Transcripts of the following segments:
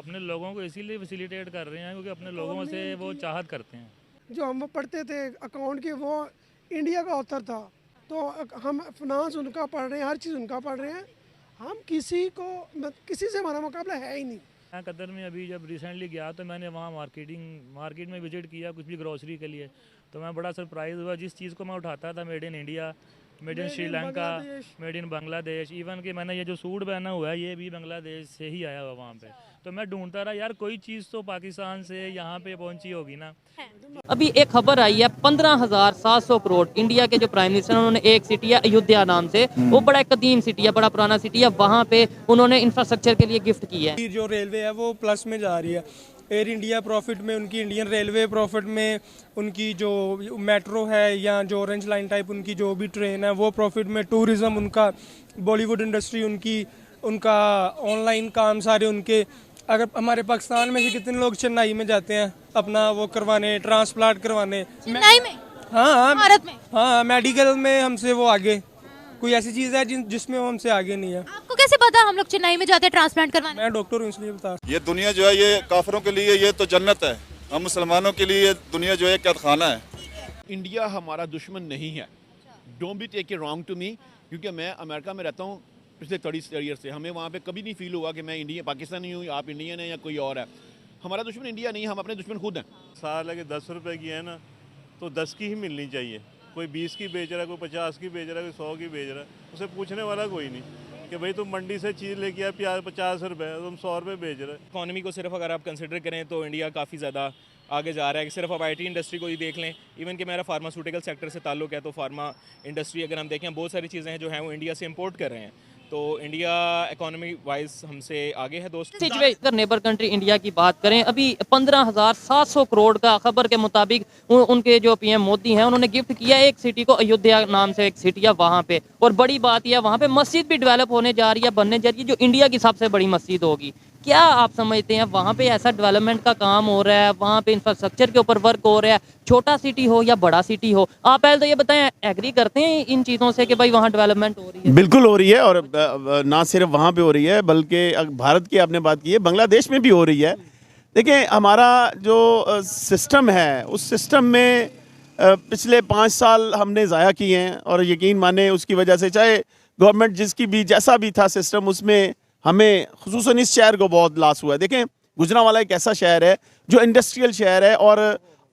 अपने लोगों को इसीलिए फैसिलिटेट कर रहे हैं क्योंकि अपने लोगों से वो चाहत करते हैं। जो हम पढ़ते थे अकाउंट की, वो इंडिया का ऑथर था, तो हम फाइनेंस उनका पढ़ रहे हैं, हर चीज़ उनका पढ़ रहे हैं। हम किसी से हमारा मुकाबला है ही नहीं। मैं कतर में अभी जब रिसेंटली गया तो मैंने वहाँ मार्केट में विजिट किया कुछ भी ग्रोसरी के लिए, तो मैं बड़ा सरप्राइज़ हुआ। जिस चीज़ को मैं उठाता था made in India, made in Sri Lanka, made in Bangladesh, even कि मैंने ये जो सूट पहना हुआ है ये भी बांग्लादेश से ही आया हुआ वहाँ पे। तो मैं ढूंढता रहा यार कोई चीज़ तो पाकिस्तान से यहाँ पे पहुँची होगी ना। अभी एक खबर आई है 15,700 करोड़ इंडिया के जो प्राइम मिनिस्टर उन्होंने एक सिटी है अयोध्या नाम से, वो बड़ा कदीम सिटी है, बड़ा पुराना सिटी है, वहाँ पे उन्होंने इंफ्रास्ट्रक्चर के लिए गिफ्ट की है। जो रेलवे है वो प्लस में जा रही है, एयर इंडिया प्रॉफिट में, उनकी इंडियन रेलवे प्रॉफिट में, उनकी जो मेट्रो है या जो ऑरेंज लाइन टाइप उनकी जो भी ट्रेन है वो प्रॉफिट में, टूरिज़्म उनका, बॉलीवुड इंडस्ट्री उनकी, उनका ऑनलाइन काम सारे उनके। अगर हमारे पाकिस्तान में से कितने लोग चेन्नई में जाते हैं अपना वो करवाने, ट्रांसप्लांट करवाने, चेन्नई में, हाँ भारत में, हाँ मेडिकल में हमसे वो आगे। कोई ऐसी चीज़ है जिसमें वो हमसे आगे नहीं है। आपको कैसे पता हम लोग चेन्नई में जाते हैं ट्रांसप्लांट करवाने? मैं डॉक्टर हूँ इसलिए बता। ये दुनिया जो है ये काफिरों के लिए ये तो जन्नत है, हम मुसलमानों के लिए ये दुनिया जो है कैदखाना है। इंडिया हमारा दुश्मन नहीं है, don't be take it wrong to me, क्योंकि मैं अमेरिका में रहता हूँ पिछले 30 ईयर से। हमें वहाँ पे कभी नहीं फील हुआ कि मैं इंडिया पाकिस्तानी हूँ, आप इंडियन हैं या कोई और है। हमारा दुश्मन इंडिया नहीं है, हम अपने दुश्मन खुद हैं। साल अगर 10 रुपए की है ना तो 10 की ही मिलनी चाहिए। कोई 20 की बेच रहा है, कोई 50 की बेच रहा है, कोई 100 की बेच रहा है, उसे पूछने वाला कोई नहीं कि भाई तुम मंडी से चीज़ लेके आए प्याज 50 रुपये, तुम 100 रुपये बेच रहे हो। इकॉनमी को सिर्फ अगर आप कंसिडर करें तो इंडिया काफ़ी ज़्यादा आगे जा रहा है। सिर्फ आप आईटी इंडस्ट्री को ही देख लें, इवन कि मेरा फार्मास्यूटिकल सेक्टर से ताल्लुक है, तो फार्मा इंडस्ट्री अगर हम देखें बहुत सारी चीज़ें हैं जो हैं वो इंडिया से इंपोर्ट कर रहे हैं, तो इंडिया इकोनॉमी वाइज हमसे आगे है दोस्त। अगर नेबर कंट्री इंडिया की बात करें, अभी 15,700 करोड़ का खबर के मुताबिक उनके जो पीएम मोदी हैं उन्होंने गिफ्ट किया एक सिटी को, अयोध्या नाम से एक सिटी है वहाँ पे। और बड़ी बात यह वहाँ पे मस्जिद भी डेवलप होने जा रही है, बनने जा रही है, जो इंडिया की सबसे बड़ी मस्जिद होगी। क्या आप समझते हैं वहाँ पे ऐसा डेवलपमेंट का काम हो रहा है, वहाँ पे इंफ्रास्ट्रक्चर के ऊपर वर्क हो रहा है, छोटा सिटी हो या बड़ा सिटी हो? आप पहले तो ये बताएं, एग्री करते हैं इन चीज़ों से कि भाई वहाँ डेवलपमेंट हो रही है? बिल्कुल हो रही है, और ना सिर्फ वहाँ पे हो रही है बल्कि भारत की आपने बात की है, बांग्लादेश में भी हो रही है। देखिए हमारा जो सिस्टम है उस सिस्टम में पिछले 5 साल हमने ज़ाया किए हैं, और यकीन माने उसकी वजह से चाहे गवर्नमेंट जिसकी भी जैसा भी था सिस्टम, उसमें हमें खुसूसन इस शहर को बहुत लॉस हुआ है। देखें गुजरांवाला एक ऐसा शहर है जो इंडस्ट्रियल शहर है और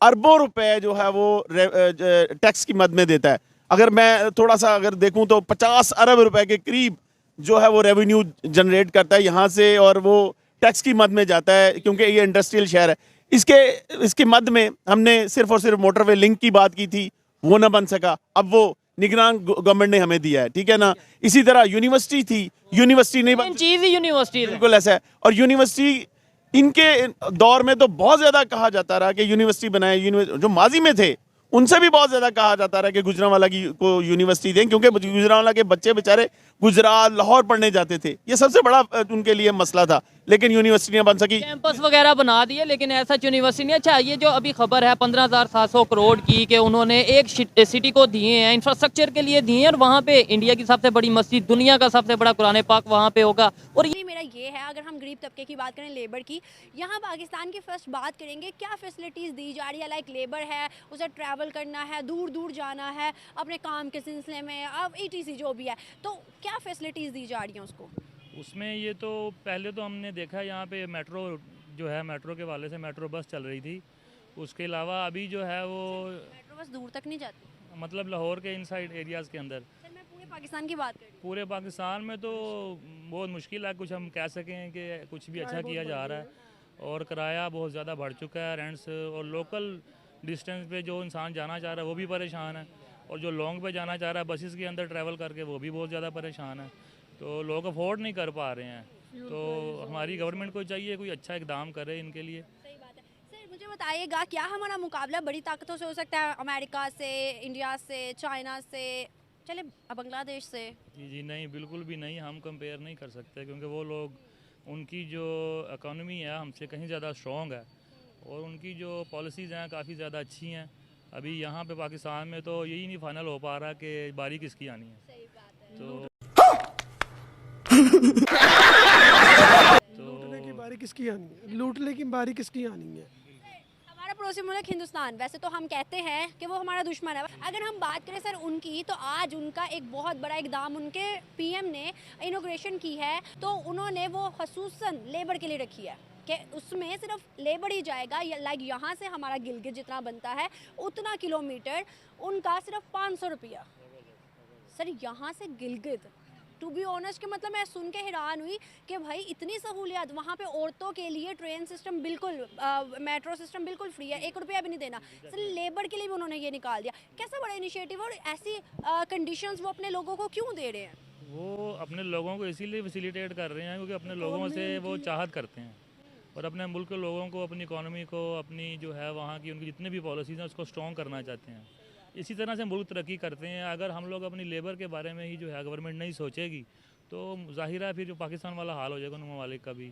अरबों रुपए जो है वो टैक्स की मद में देता है। अगर मैं थोड़ा सा अगर देखूं तो 50 अरब रुपए के करीब जो है वो रेवेन्यू जनरेट करता है यहाँ से, और वो टैक्स की मद में जाता है क्योंकि ये इंडस्ट्रियल शहर है। इसके मद में हमने सिर्फ और सिर्फ मोटरवे लिंक की बात की थी, वो ना बन सका, अब वो निगरान गवर्नमेंट ने हमें दिया है, ठीक है ना। इसी तरह यूनिवर्सिटी थी, यूनिवर्सिटी नहीं बन, चीज़ ही यूनिवर्सिटी बिल्कुल ऐसा है। और यूनिवर्सिटी इनके दौर में तो बहुत ज़्यादा कहा जाता रहा कि यूनिवर्सिटी बनाए, जो माजी में थे उनसे भी बहुत ज़्यादा कहा जाता रहा कि गुजरांवाला को यूनिवर्सिटी दें, क्योंकि गुजरांवाला के बच्चे बेचारे गुजरात लाहौर पढ़ने जाते थे, ये सबसे बड़ा उनके लिए मसला था, लेकिन यूनिवर्सिटियां बन सकी, कैंपस वगैरह बना दिए, लेकिन ऐसा यूनिवर्सिटी नहीं। अच्छा, ये जो अभी खबर है 15,700 करोड़ की कि उन्होंने एक सिटी को दिए हैं, इंफ्रास्ट्रक्चर के लिए दिए हैं, और वहाँ पे इंडिया की सबसे बड़ी मस्जिद, दुनिया का सबसे बड़ा कुरान पाक वहाँ पे होगा। और ये मेरा ये है, अगर हम गरीब तबके की बात करें, लेबर की, यहाँ पाकिस्तान की फर्स्ट बात करेंगे, क्या फैसिलिटीज़ दी जा रही है? लाइक लेबर है, उसे ट्रैवल करना है, दूर दूर जाना है अपने काम के सिलसिले में, अब ETC जो भी है, तो क्या फैसिलिटीज़ दी जा रही हैं उसको? उसमें ये तो पहले तो हमने देखा यहाँ पे मेट्रो जो है, मेट्रो के वाले से मेट्रो बस चल रही थी। उसके अलावा अभी जो है वो मेट्रो बस दूर तक नहीं जाती, मतलब लाहौर के इनसाइड एरियाज़ के अंदर। सर मैं पूरे पाकिस्तान की बात कर रही हूँ। पूरे पाकिस्तान में तो बहुत मुश्किल है कुछ हम कह सकें कि कुछ भी अच्छा किया जा रहा है, और किराया बहुत ज़्यादा बढ़ चुका है, रेंट्स, और लोकल डिस्टेंस पे जो इंसान जाना चाह रहा है वो भी परेशान है, और जो लॉन्ग पे जाना चाह रहा है बसेस के अंदर ट्रैवल करके वो भी बहुत ज़्यादा परेशान है। तो लोग अफोर्ड नहीं कर पा रहे हैं, तो हमारी गवर्नमेंट को चाहिए कोई अच्छा इकदाम करे इनके लिए। सही बात है। सर मुझे बताइएगा, क्या हमारा मुकाबला बड़ी ताकतों से हो सकता है? अमेरिका से, इंडिया से, चाइना से, चले बांग्लादेश से? जी नहीं, बिल्कुल भी नहीं, हम कंपेयर नहीं कर सकते, क्योंकि वो लोग, उनकी जो इकॉनमी है हमसे कहीं ज़्यादा स्ट्रॉन्ग है, और उनकी जो पॉलिसीज़ हैं काफ़ी ज़्यादा अच्छी हैं। अभी यहाँ पे पाकिस्तान में तो यही नहीं फाइनल हो पा रहा कि बारी किसकी आनी है। सही बात है। तो बारी किसकी आनी है, लूटने की बारी किसकी आनी है। हमारा पड़ोसी मुल्क हिंदुस्तान, वैसे तो हम कहते हैं कि वो हमारा दुश्मन है, अगर हम बात करें सर उनकी, तो आज उनका एक बहुत बड़ा इकदाम उनके पीएम ने इनॉग्रेशन की है, तो उन्होंने वो खसूसन लेबर के लिए रखी है कि उसमें सिर्फ लेबर ही जाएगा। लाइक यहाँ से हमारा गिलगित जितना बनता है उतना किलोमीटर उनका सिर्फ 500 रुपया। सर यहाँ से गिलगित, टू बी ऑनेस्ट के मतलब मैं सुन के हैरान हुई कि भाई इतनी सहूलियत वहाँ पे, औरतों के लिए ट्रेन सिस्टम बिल्कुल, मेट्रो सिस्टम बिल्कुल फ्री है, 1 रुपया भी नहीं देना। सर लेबर के लिए भी उन्होंने ये निकाल दिया, कैसा बड़ा इनिशिएटिव। और ऐसी कंडीशंस वो अपने लोगों को क्यों दे रहे हैं? वो अपने लोगों को इसीलिए फैसिलिटेट कर रहे हैं क्योंकि अपने लोगों से वो चाहत करते हैं और अपने मुल्क के लोगों को, अपनी इकॉनमी को, अपनी जो है वहाँ की उनकी जितने भी पॉलिसीज़ हैं उसको स्ट्रॉन्ग करना चाहते हैं। इसी तरह से मुल्क तरक्की करते हैं। अगर हम लोग अपनी लेबर के बारे में ही जो है गवर्नमेंट नहीं सोचेगी तो जाहिर है फिर जो पाकिस्तान वाला हाल हो जाएगा उन ममालिक का भी।